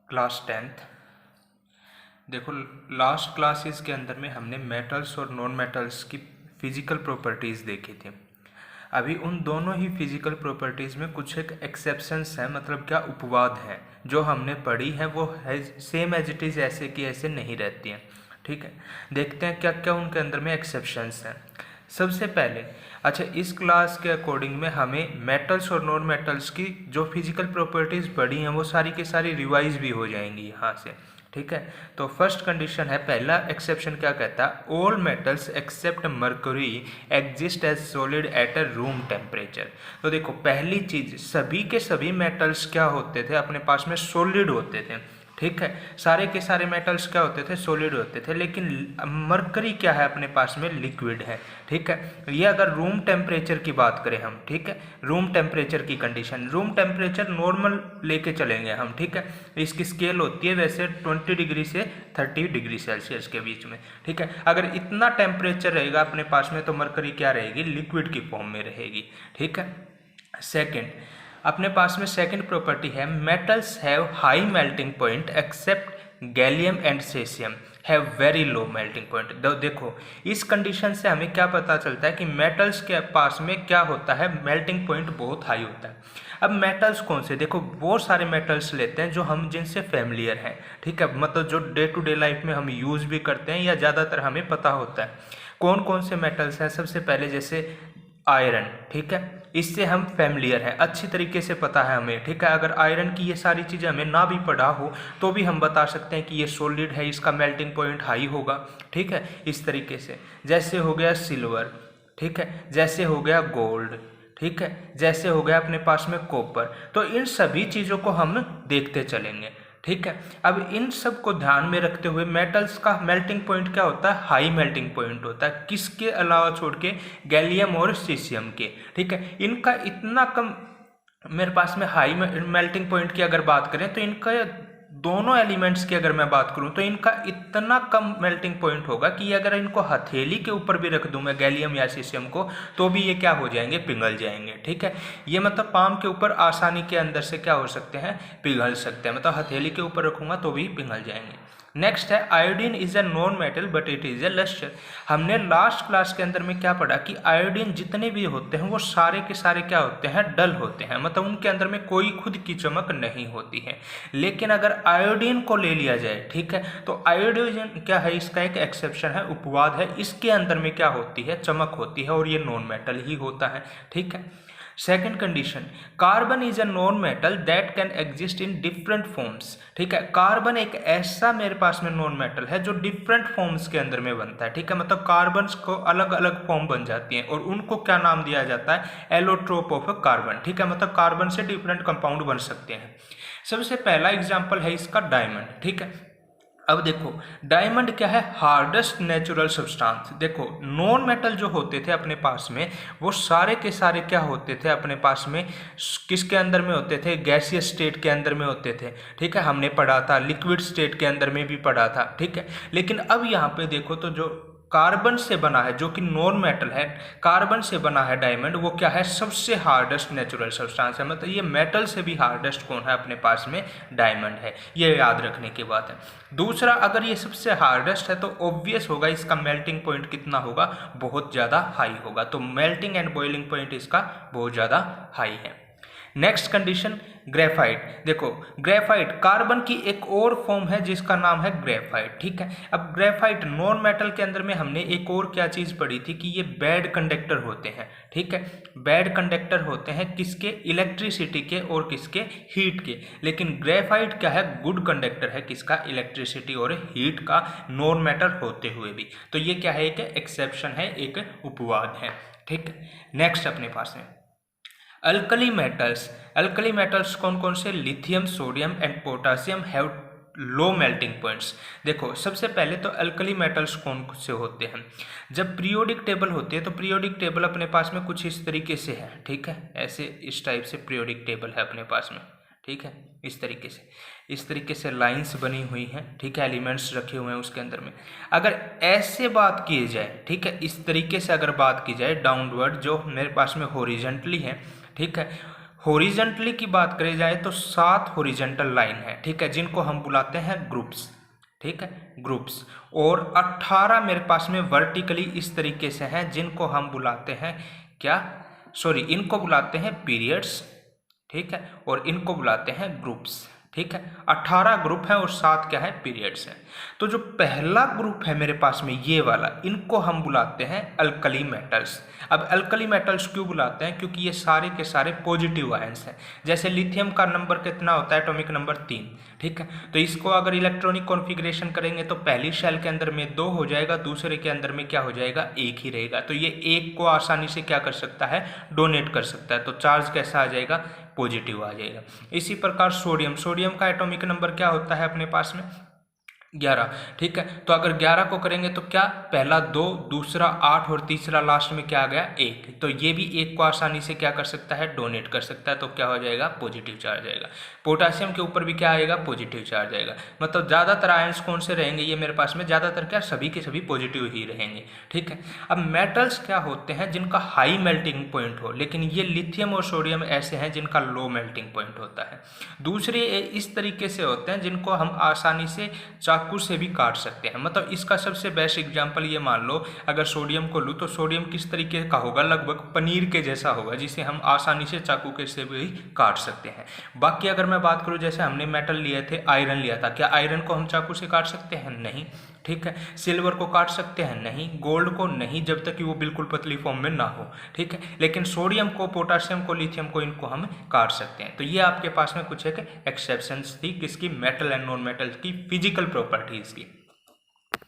Class 10th। देखो, last classes के अंदर में हमने मेटल्स और नॉन मेटल्स की फिजिकल प्रॉपर्टीज़ देखी थी। अभी उन दोनों ही फिजिकल प्रॉपर्टीज़ में कुछ एक एक्सेप्शंस हैं, मतलब क्या उपवाद हैं जो हमने पढ़ी हैं, वो है सेम एज इट इज़ ऐसे की ऐसे नहीं रहती हैं। ठीक है, देखते हैं क्या क्या उनके अंदर में एक्सेप्शंस हैं। सबसे पहले, अच्छा, इस क्लास के अकॉर्डिंग में हमें मेटल्स और नॉन मेटल्स की जो फिजिकल प्रॉपर्टीज़ पढ़ी हैं वो सारी की सारी रिवाइज भी हो जाएंगी यहाँ से। ठीक है, तो फर्स्ट कंडीशन है, पहला एक्सेप्शन क्या कहता है, all metals except mercury exist as solid at a room temperature. तो देखो, पहली चीज, सभी के सभी मेटल्स क्या होते थे अपने पास में, सॉलिड होते थे। ठीक है, सारे के सारे मेटल्स क्या होते थे, सॉलिड होते थे, लेकिन मरकरी क्या है अपने पास में, लिक्विड है। ठीक है, ये अगर रूम टेम्परेचर की बात करें हम, ठीक है, रूम टेम्परेचर की कंडीशन, रूम टेम्परेचर नॉर्मल लेके चलेंगे हम। ठीक है, इसकी स्केल होती है वैसे 20 डिग्री से 30 डिग्री सेल्सियस के बीच में। ठीक है, अगर इतना टेम्परेचर रहेगा अपने पास में तो मरकरी क्या रहेगी, लिक्विड की फॉर्म में रहेगी। ठीक है, सेकेंड, अपने पास में सेकंड प्रॉपर्टी है, metals have high melting point accept gallium and caesium have very low melting point. देखो, इस कंडीशन से हमें क्या पता चलता है कि मेटल्स के पास में क्या होता है, मेल्टिंग पॉइंट बहुत हाई होता है। अब मेटल्स कौन से, देखो बहुत सारे मेटल्स लेते हैं जो हम जिनसे फेमिलियर हैं। ठीक है, मतलब जो डे टू डे लाइफ में हम यूज़ भी करते हैं या ज़्यादातर हमें पता होता है। कौन कौन से मेटल्स हैं, सबसे पहले जैसे आयरन। ठीक है, इससे हम फेमिलियर हैं, अच्छी तरीके से पता है हमें। ठीक है, अगर आयरन की ये सारी चीज़ें हमें ना भी पढ़ा हो तो भी हम बता सकते हैं कि ये सॉलिड है, इसका मेल्टिंग पॉइंट हाई होगा। ठीक है, इस तरीके से, जैसे हो गया सिल्वर। ठीक है, जैसे हो गया गोल्ड। ठीक है, जैसे हो गया अपने पास में कॉपर। तो इन सभी चीज़ों को हम देखते चलेंगे। ठीक है, अब इन सब को ध्यान में रखते हुए मेटल्स का मेल्टिंग पॉइंट क्या होता है, हाई मेल्टिंग पॉइंट होता है, किसके अलावा छोड़ के, गैलियम और सीसियम के। ठीक है, इनका इतना कम मेरे पास में हाई मेल्टिंग पॉइंट की अगर बात करें तो इनका दोनों एलिमेंट्स की अगर मैं बात करूं तो इनका इतना कम मेल्टिंग पॉइंट होगा कि अगर इनको हथेली के ऊपर भी रख दूं मैं, गैलियम या सीसियम को, तो भी ये क्या हो जाएंगे, पिघल जाएंगे। ठीक है, ये मतलब पाम के ऊपर आसानी के अंदर से क्या हो सकते हैं, पिघल सकते हैं, मतलब हथेली के ऊपर रखूंगा तो भी पिघल जाएंगे। नेक्स्ट है, iodine is a non metal but it is a lustre. हमने लास्ट क्लास के अंदर में क्या पढ़ा कि आयोडीन जितने भी होते हैं वो सारे के सारे क्या होते हैं, डल होते हैं, मतलब उनके अंदर में कोई खुद की चमक नहीं होती है। लेकिन अगर आयोडीन को ले लिया जाए, ठीक है, तो आयोडीन क्या है, इसका एक एक्सेप्शन है, उपवाद है, इसके अंदर में क्या होती है, चमक होती है और ये नॉन मेटल ही होता है। ठीक है, second condition, carbon is a non metal that can exist in different forms. ठीक है, कार्बन एक ऐसा मेरे पास में नॉन मेटल है जो डिफरेंट फॉर्म्स के अंदर में बनता है। ठीक है, मतलब कार्बन को अलग अलग फॉर्म बन जाती हैं और उनको क्या नाम दिया जाता है, एलोट्रोप ऑफ कार्बन। ठीक है, मतलब कार्बन से डिफरेंट कंपाउंड बन सकते हैं। सबसे पहला एग्जाम्पल है इसका डायमंड। ठीक है, अब देखो, डायमंड क्या है, हार्डेस्ट नेचुरल सब्सटेंस। देखो, नॉन मेटल जो होते थे अपने पास में वो सारे के सारे क्या होते थे अपने पास में, किसके अंदर में होते थे, गैसियस स्टेट के अंदर में होते थे। ठीक है, हमने पढ़ा था, लिक्विड स्टेट के अंदर में भी पढ़ा था। ठीक है, लेकिन अब यहाँ पे देखो तो जो कार्बन से बना है, जो कि नॉन मेटल है, कार्बन से बना है डायमंड, वो क्या है, सबसे हार्डेस्ट नेचुरल सब्सटेंस है, मतलब ये मेटल से भी हार्डेस्ट कौन है अपने पास में, डायमंड है। ये याद रखने की बात है। दूसरा, अगर ये सबसे हार्डेस्ट है तो ऑब्वियस होगा इसका मेल्टिंग पॉइंट कितना होगा, बहुत ज़्यादा हाई होगा, तो मेल्टिंग एंड बॉइलिंग पॉइंट इसका बहुत ज़्यादा हाई है। Next condition, graphite. देखो, ग्रेफाइट कार्बन की एक और फॉर्म है जिसका नाम है ग्रेफाइट। ठीक है, अब ग्रेफाइट नॉन मेटल के अंदर में हमने एक और क्या चीज़ पढ़ी थी कि ये बैड कंडक्टर होते हैं। ठीक है, बैड कंडक्टर होते हैं किसके, इलेक्ट्रिसिटी के और किसके, हीट के। लेकिन ग्रेफाइट क्या है, गुड कंडक्टर है, किसका, इलेक्ट्रिसिटी और हीट का, नॉन मेटल होते हुए भी। तो ये क्या है, एक एक्सेप्शन है, एक उपवाद है। ठीक, नेक्स्ट अपने पास में अल्कली मेटल्स। अल्कली मेटल्स कौन कौन से, lithium, sodium and potassium have low melting points. देखो, सबसे पहले तो अल्कली मेटल्स कौन से होते हैं, जब पीरियोडिक टेबल होती है तो पीरियोडिक टेबल अपने पास में कुछ इस तरीके से है। ठीक है, ऐसे इस टाइप से पीरियोडिक टेबल है अपने पास में। ठीक है, इस तरीके से लाइंस बनी हुई हैं। ठीक है, एलिमेंट्स रखे हुए हैं उसके अंदर में। अगर ऐसे बात की जाए, ठीक है, इस तरीके से अगर बात की जाए डाउनवर्ड, जो मेरे पास में हॉरिजेंटली है, ठीक है, हॉरिजेंटली की बात करी जाए तो 7 हॉरिजेंटल लाइन है, ठीक है, जिनको हम बुलाते हैं ग्रुप्स, ठीक है, ग्रुप्स। और 18 मेरे पास में वर्टिकली इस तरीके से हैं, जिनको हम बुलाते हैं क्या, सॉरी, इनको बुलाते हैं पीरियड्स, ठीक है, और इनको बुलाते हैं ग्रुप्स, ठीक है। 18 ग्रुप हैं और 7 क्या है, पीरियड्स हैं। तो जो पहला ग्रुप है मेरे पास में ये वाला, इनको हम बुलाते हैं अल्कली मेटल्स। अब अल्कली मेटल्स क्यों बुलाते हैं, क्योंकि ये सारे के सारे पॉजिटिव आयंस हैं। जैसे लिथियम का नंबर कितना होता है, एटॉमिक नंबर 3, ठीक है। तो इसको अगर इलेक्ट्रॉनिक कॉन्फ़िगरेशन करेंगे तो पहली शेल के अंदर में 2 हो जाएगा, दूसरे के अंदर में क्या हो जाएगा, 1 ही रहेगा। तो ये 1 को आसानी से क्या कर सकता है, डोनेट कर सकता है। तो चार्ज कैसा आ जाएगा, पॉजिटिव आ जाएगा। इसी प्रकार सोडियम, सोडियम का एटॉमिक नंबर क्या होता है अपने पास में, 11, ठीक है। तो अगर 11 को करेंगे तो क्या, पहला 2, दूसरा 8 और तीसरा लास्ट में क्या आ गया, 1। तो ये भी 1 को आसानी से क्या कर सकता है, डोनेट कर सकता है। तो क्या हो जाएगा, पॉजिटिव चार्ज आएगा। पोटासियम के ऊपर भी क्या आएगा, पॉजिटिव चार्ज आएगा। मतलब ज़्यादातर आयंस कौन से रहेंगे ये मेरे पास में, ज़्यादातर क्या, सभी के सभी पॉजिटिव ही रहेंगे, ठीक है। अब मेटल्स क्या होते हैं जिनका हाई मेल्टिंग पॉइंट हो, लेकिन ये लिथियम और सोडियम ऐसे हैं जिनका लो मेल्टिंग पॉइंट होता है। दूसरे इस तरीके से होते हैं जिनको हम आसानी से चाकू से भी काट सकते हैं। मतलब इसका सबसे बेस्ट एग्जांपल ये मान लो, अगर सोडियम को लूँ तो सोडियम किस तरीके का होगा, लगभग पनीर के जैसा होगा, जिसे हम आसानी से चाकू के से भी काट सकते हैं। बाकी अगर मैं बात करूँ, जैसे हमने मेटल लिए थे, आयरन लिया था, क्या आयरन को हम चाकू से काट सकते हैं, नहीं, ठीक है। सिल्वर को काट सकते हैं, नहीं। गोल्ड को नहीं, जब तक कि वो बिल्कुल पतली फॉर्म में ना हो, ठीक है। लेकिन सोडियम को, पोटासियम को, लिथियम को, इनको हम काट सकते हैं। तो ये आपके पास में कुछ एक एक्सेप्शंस थी किसकी, मेटल एंड नॉन मेटल की फिजिकल प्रॉपर्टीज की।